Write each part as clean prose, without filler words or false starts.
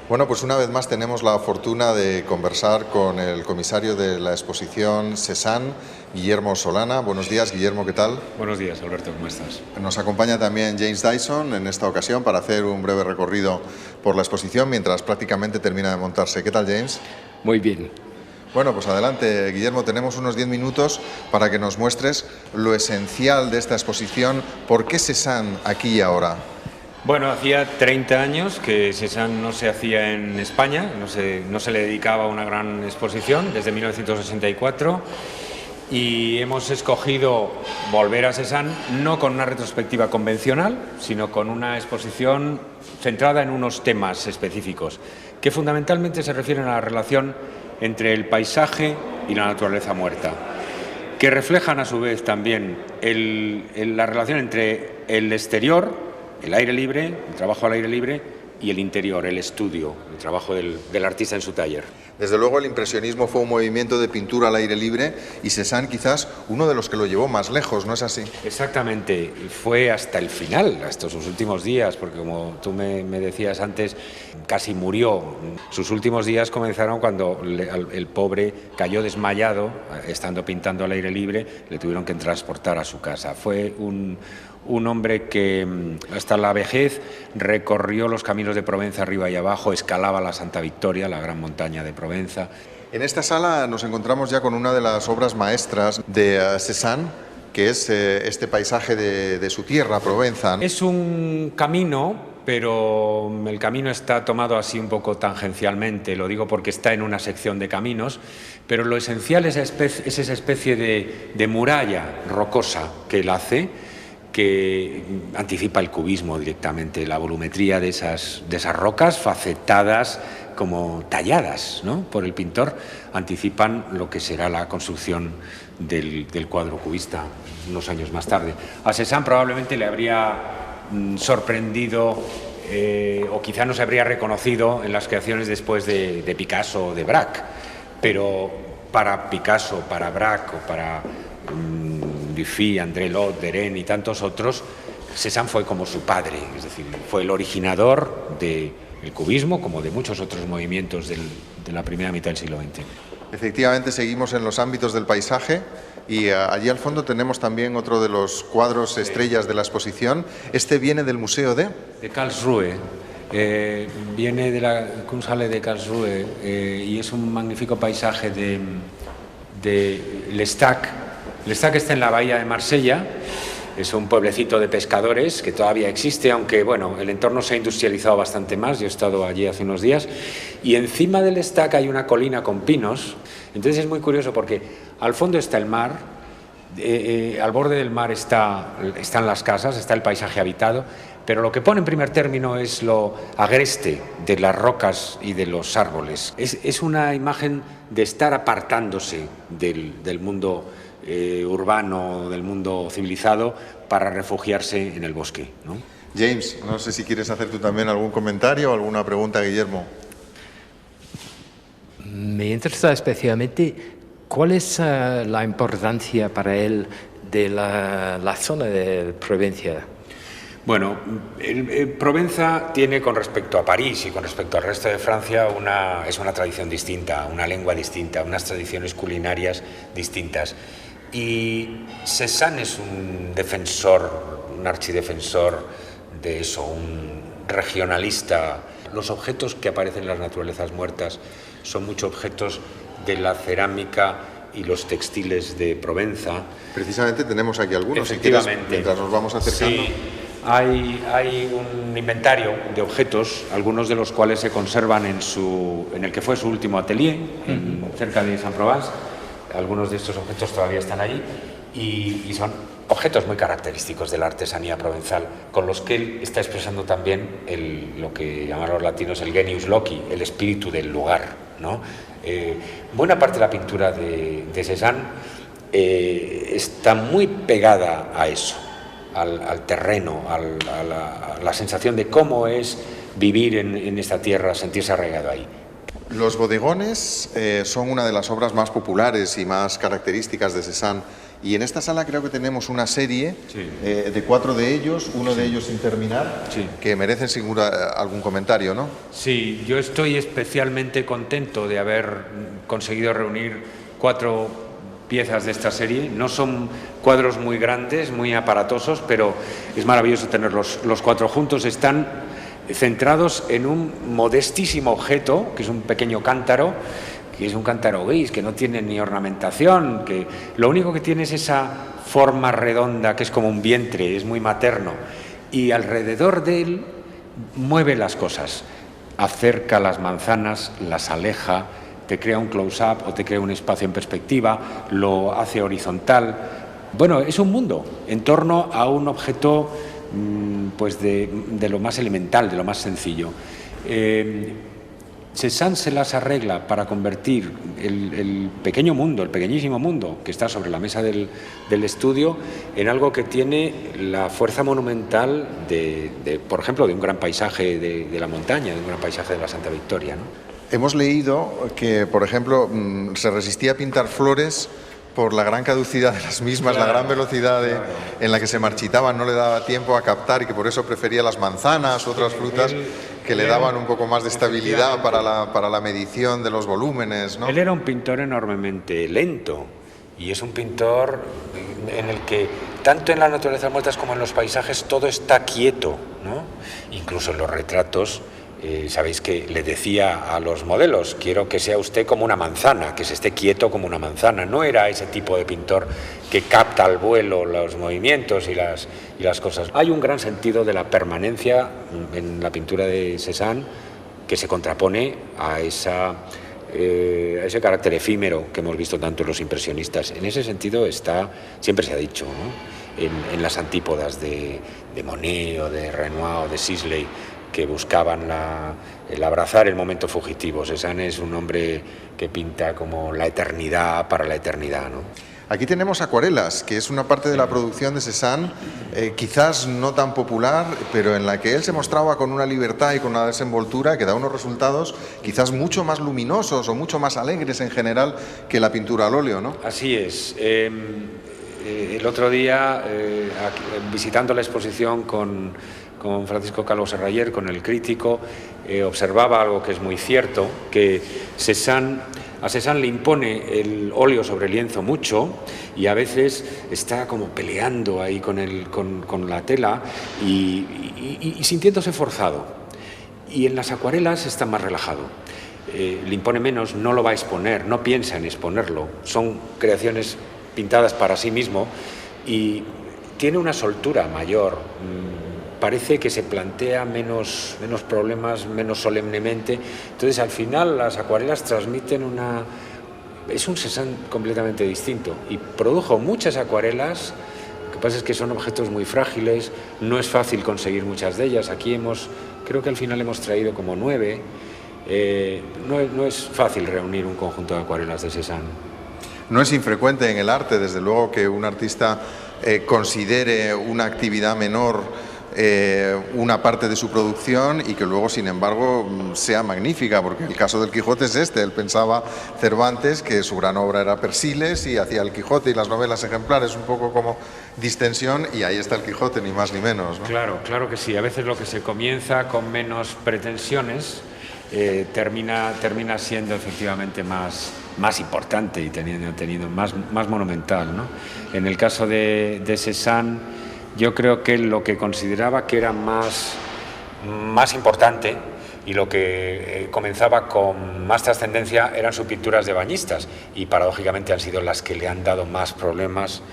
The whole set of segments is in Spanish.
Bueno, pues una vez más tenemos la fortuna de conversar con el comisario de la exposición Cézanne, Guillermo Solana. Buenos días, Guillermo, ¿qué tal? Buenos días, Alberto, ¿cómo estás? Nos acompaña también James Dyson en esta ocasión para hacer un breve recorrido por la exposición mientras prácticamente termina de montarse. ¿Qué tal, James? Muy bien. Bueno, pues adelante, Guillermo, tenemos unos 10 minutos para que nos muestres lo esencial de esta exposición. ¿Por qué Cézanne aquí y ahora? Bueno, hacía 30 años que Cézanne no se hacía en España, no se le dedicaba una gran exposición desde 1984 y hemos escogido volver a Cézanne no con una retrospectiva convencional, sino con una exposición centrada en unos temas específicos que fundamentalmente se refieren a la relación entre el paisaje y la naturaleza muerta, que reflejan a su vez también la relación entre el exterior, el aire libre, el trabajo al aire libre, y el interior, el estudio, el trabajo del artista en su taller. Desde luego el impresionismo fue un movimiento de pintura al aire libre y Cézanne quizás uno de los que lo llevó más lejos, ¿no es así? Exactamente, fue hasta el final, hasta sus últimos días, porque como tú me decías antes, casi murió. Sus últimos días comenzaron cuando el pobre cayó desmayado, estando pintando al aire libre, le tuvieron que transportar a su casa. Fue un hombre que hasta la vejez recorrió los caminos de Provenza arriba y abajo, escalaba la Santa Victoria, la gran montaña de Provenza. En esta sala nos encontramos ya con una de las obras maestras de Cézanne, que es este paisaje de su tierra, Provenza. Es un camino, pero el camino está tomado así un poco tangencialmente, lo digo porque está en una sección de caminos, pero lo esencial es esa especie de muralla rocosa que él hace, que anticipa el cubismo directamente, la volumetría de esas rocas facetadas como talladas, ¿no?, por el pintor, anticipan lo que será la construcción del cuadro cubista unos años más tarde. A Cézanne probablemente le habría sorprendido o quizá no se habría reconocido en las creaciones después de Picasso o de Braque, pero para Picasso, para Braque o para Dufy, André Lot, Derain y tantos otros, Cézanne fue como su padre, es decir, fue el originador del cubismo, como de muchos otros movimientos de la primera mitad del siglo XX. Efectivamente, seguimos en los ámbitos del paisaje y allí al fondo tenemos también otro de los cuadros estrellas de la exposición. Este viene del Museo de Karlsruhe. Viene de la Kunsthalle de Karlsruhe y es un magnífico paisaje de L'Estaque. L'Estaque está en la bahía de Marsella, es un pueblecito de pescadores que todavía existe, aunque bueno, el entorno se ha industrializado bastante más. Yo he estado allí hace unos días y encima del L'Estaque hay una colina con pinos. Entonces es muy curioso porque al fondo está el mar, al borde del mar están las casas, está el paisaje habitado, pero lo que pone en primer término es lo agreste de las rocas y de los árboles. Es una imagen de estar apartándose del mundo urbano, del mundo civilizado, para refugiarse en el bosque, ¿no? James, no sé si quieres hacer tú también algún comentario o alguna pregunta, Guillermo. Me interesa especialmente cuál es la importancia para él de la zona de Provenza. Bueno, Provenza tiene, con respecto a París y con respecto al resto de Francia, es una tradición distinta, una lengua distinta, unas tradiciones culinarias distintas. Y Cézanne es un defensor, un archidefensor de eso, un regionalista. Los objetos que aparecen en las naturalezas muertas son muchos objetos de la cerámica y los textiles de Provenza. Precisamente tenemos aquí algunos, Efectivamente. Si quieres, mientras nos vamos acercando. Sí, hay un inventario de objetos, algunos de los cuales se conservan en el que fue su último atelier, cerca de Saint-Provence. Algunos de estos objetos todavía están allí y son objetos muy característicos de la artesanía provenzal, con los que él está expresando también lo que llaman los latinos el genius loci, el espíritu del lugar, ¿no? Buena parte de la pintura de Cézanne está muy pegada a eso, al terreno, a la sensación de cómo es vivir en esta tierra, sentirse arraigado ahí. Los bodegones son una de las obras más populares y más características de Cézanne Y en esta sala creo que tenemos una serie Sí. de 4 de ellos, uno de ellos sin terminar, Sí. que merecen segura algún comentario, ¿no? Sí, yo estoy especialmente contento de haber conseguido reunir 4 piezas de esta serie. No son cuadros muy grandes, muy aparatosos, pero es maravilloso tenerlos los 4 juntos. Están centrados en un modestísimo objeto, que es un pequeño cántaro, que es un cántaro gris, que no tiene ni ornamentación, que lo único que tiene es esa forma redonda, que es como un vientre, es muy materno, y alrededor de él mueve las cosas, acerca las manzanas, las aleja, te crea un close-up o te crea un espacio en perspectiva, lo hace horizontal. Bueno, es un mundo en torno a un objeto pues de lo más elemental, de lo más sencillo. Cézanne se las arregla para convertir el pequeño mundo, el pequeñísimo mundo que está sobre la mesa del estudio en algo que tiene la fuerza monumental por ejemplo, de un gran paisaje de la montaña, de un gran paisaje de la Santa Victoria, ¿no? Hemos leído que, por ejemplo, se resistía a pintar flores por la gran caducidad de las mismas, Claro, la gran velocidad en la que se marchitaban, no le daba tiempo a captar, y que por eso prefería las manzanas u otras frutas que le daban un poco más de estabilidad para la medición de los volúmenes, ¿no? Él era un pintor enormemente lento y es un pintor en el que tanto en las naturalezas muertas como en los paisajes todo está quieto, ¿no? Incluso en los retratos. Sabéis que le decía a los modelos, quiero que sea usted como una manzana, que se esté quieto como una manzana. No era ese tipo de pintor que capta al vuelo los movimientos y las cosas. Hay un gran sentido de la permanencia en la pintura de Cézanne que se contrapone a ese carácter efímero que hemos visto tanto en los impresionistas. En ese sentido siempre se ha dicho, ¿no? En las antípodas de Monet o de Renoir o de Sisley, que buscaban el abrazar el momento fugitivo. Cézanne es un hombre que pinta como la eternidad para la eternidad, ¿no? Aquí tenemos acuarelas, que es una parte de la producción de Cézanne, quizás no tan popular, pero en la que él se mostraba con una libertad y con una desenvoltura que da unos resultados quizás mucho más luminosos o mucho más alegres en general que la pintura al óleo, ¿no? Así es. El otro día, visitando la exposición con Francisco Calvo Serrayer, con el crítico, observaba algo que es muy cierto, que a Cézanne le impone el óleo sobre lienzo mucho y a veces está como peleando ahí con la tela y sintiéndose forzado. Y en las acuarelas está más relajado. Le impone menos, no lo va a exponer, no piensa en exponerlo. Son creaciones pintadas para sí mismo y tiene una soltura mayor. Parece que se plantea menos problemas, menos solemnemente. Entonces, al final, las acuarelas transmiten es un Cézanne completamente distinto. Y produjo muchas acuarelas. Lo que pasa es que son objetos muy frágiles, no es fácil conseguir muchas de ellas. Aquí creo que al final hemos traído como 9. No es fácil reunir un conjunto de acuarelas de Cézanne. No es infrecuente en el arte, desde luego, que un artista considere una actividad menor una parte de su producción y que luego, sin embargo, sea magnífica, porque el caso del Quijote es este. Él pensaba, Cervantes, que su gran obra era Persiles y hacía el Quijote y las novelas ejemplares un poco como distensión, y ahí está el Quijote, ni más ni menos, ¿no? Claro que sí. A veces lo que se comienza con menos pretensiones termina siendo efectivamente más importante y teniendo más monumental, ¿no? En el caso de Cézanne, yo creo que lo que consideraba que era más importante y lo que comenzaba con más trascendencia eran sus pinturas de bañistas, y paradójicamente han sido las que le han dado más problemas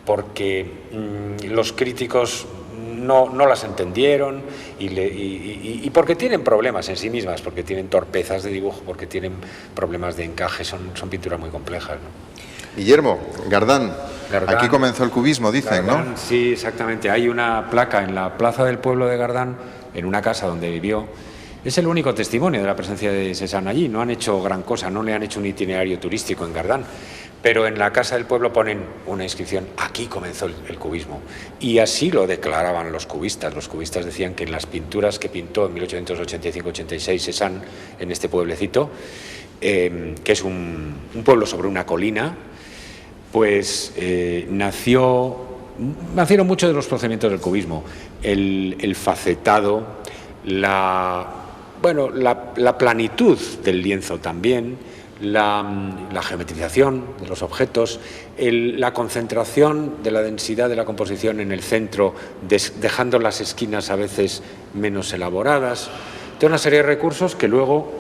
porque los críticos no las entendieron y porque tienen problemas en sí mismas, porque tienen torpezas de dibujo, porque tienen problemas de encaje, son pinturas muy complejas, ¿no? Guillermo, Gardán, aquí comenzó el cubismo, dicen, Gardán, ¿no? Sí, exactamente. Hay una placa en la plaza del pueblo de Gardán, en una casa donde vivió. Es el único testimonio de la presencia de Cézanne allí. No han hecho gran cosa, no le han hecho un itinerario turístico en Gardán, pero en la casa del pueblo ponen una inscripción: aquí comenzó el cubismo. Y así lo declaraban los cubistas. Los cubistas decían que en las pinturas que pintó en 1885-86 Cézanne en este pueblecito, que es un pueblo sobre una colina, pues nacieron muchos de los procedimientos del cubismo, el facetado, la planitud del lienzo también, la geometrización de los objetos, la concentración de la densidad de la composición en el centro, dejando las esquinas a veces menos elaboradas, toda una serie de recursos que luego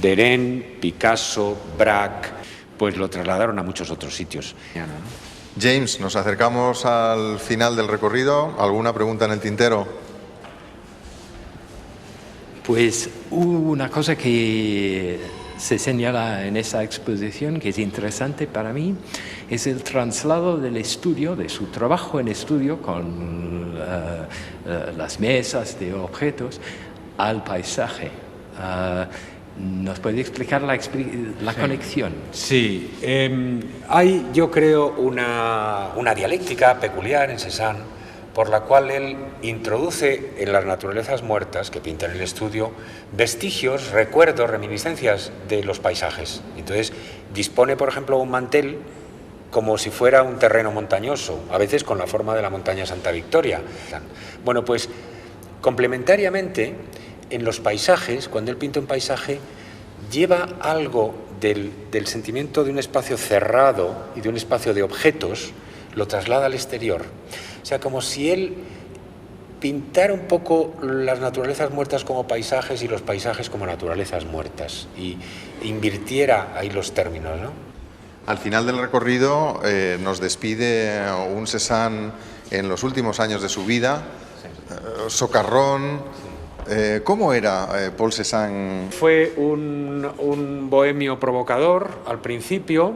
Derain, Picasso, Braque, pues lo trasladaron a muchos otros sitios. James, nos acercamos al final del recorrido. ¿Alguna pregunta en el tintero? Pues una cosa que se señala en esa exposición, que es interesante para mí, es el traslado del estudio, de su trabajo en estudio con las mesas de objetos, al paisaje. ¿Nos puede explicar la conexión? Sí, hay, yo creo, una dialéctica peculiar en Cézanne, por la cual él introduce en las naturalezas muertas que pinta en el estudio vestigios, recuerdos, reminiscencias de los paisajes. Entonces dispone, por ejemplo, un mantel como si fuera un terreno montañoso, a veces con la forma de la montaña Santa Victoria. Bueno, pues complementariamente, en los paisajes, cuando él pinta un paisaje, lleva algo del sentimiento de un espacio cerrado y de un espacio de objetos, lo traslada al exterior. O sea, como si él pintara un poco las naturalezas muertas como paisajes y los paisajes como naturalezas muertas, y invirtiera ahí los términos, ¿no? Al final del recorrido nos despide un Cézanne en los últimos años de su vida, socarrón. ¿Cómo era Paul Cézanne? Fue un bohemio provocador al principio,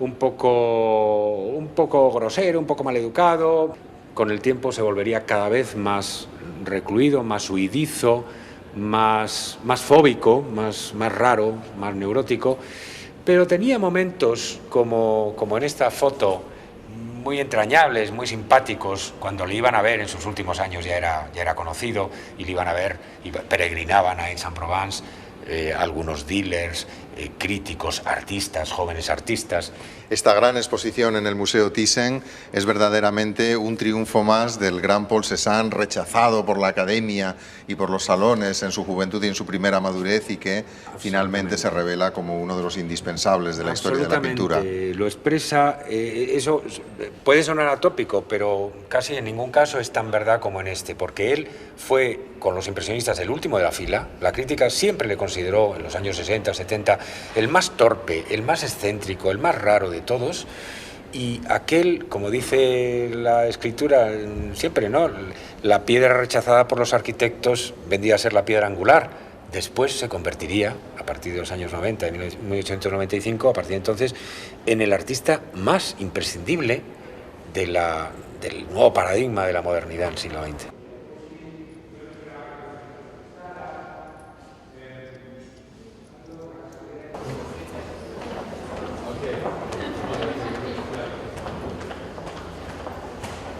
un poco grosero, un poco maleducado. Con el tiempo se volvería cada vez más recluido, más huidizo, más fóbico, más raro, más neurótico. Pero tenía momentos como en esta foto, muy entrañables, muy simpáticos. Cuando le iban a ver en sus últimos años ya era conocido, y le iban a ver, y peregrinaban a Aix-en-Provence algunos dealers, críticos, artistas, jóvenes artistas. Esta gran exposición en el Museo Thyssen es verdaderamente un triunfo más del gran Paul Cézanne, rechazado por la academia y por los salones en su juventud y en su primera madurez, y que finalmente se revela como uno de los indispensables de la historia de la pintura. Lo expresa, eso puede sonar atópico, pero casi en ningún caso es tan verdad como en este, porque él fue, con los impresionistas, el último de la fila. La crítica siempre le consideró, en los años 60, 70, el más torpe, el más excéntrico, el más raro de todos, y aquel, como dice la escritura siempre, ¿no?, la piedra rechazada por los arquitectos vendría a ser la piedra angular. Después se convertiría, a partir de los años 90, de 1895, a partir de entonces, en el artista más imprescindible del nuevo paradigma de la modernidad en el siglo XX.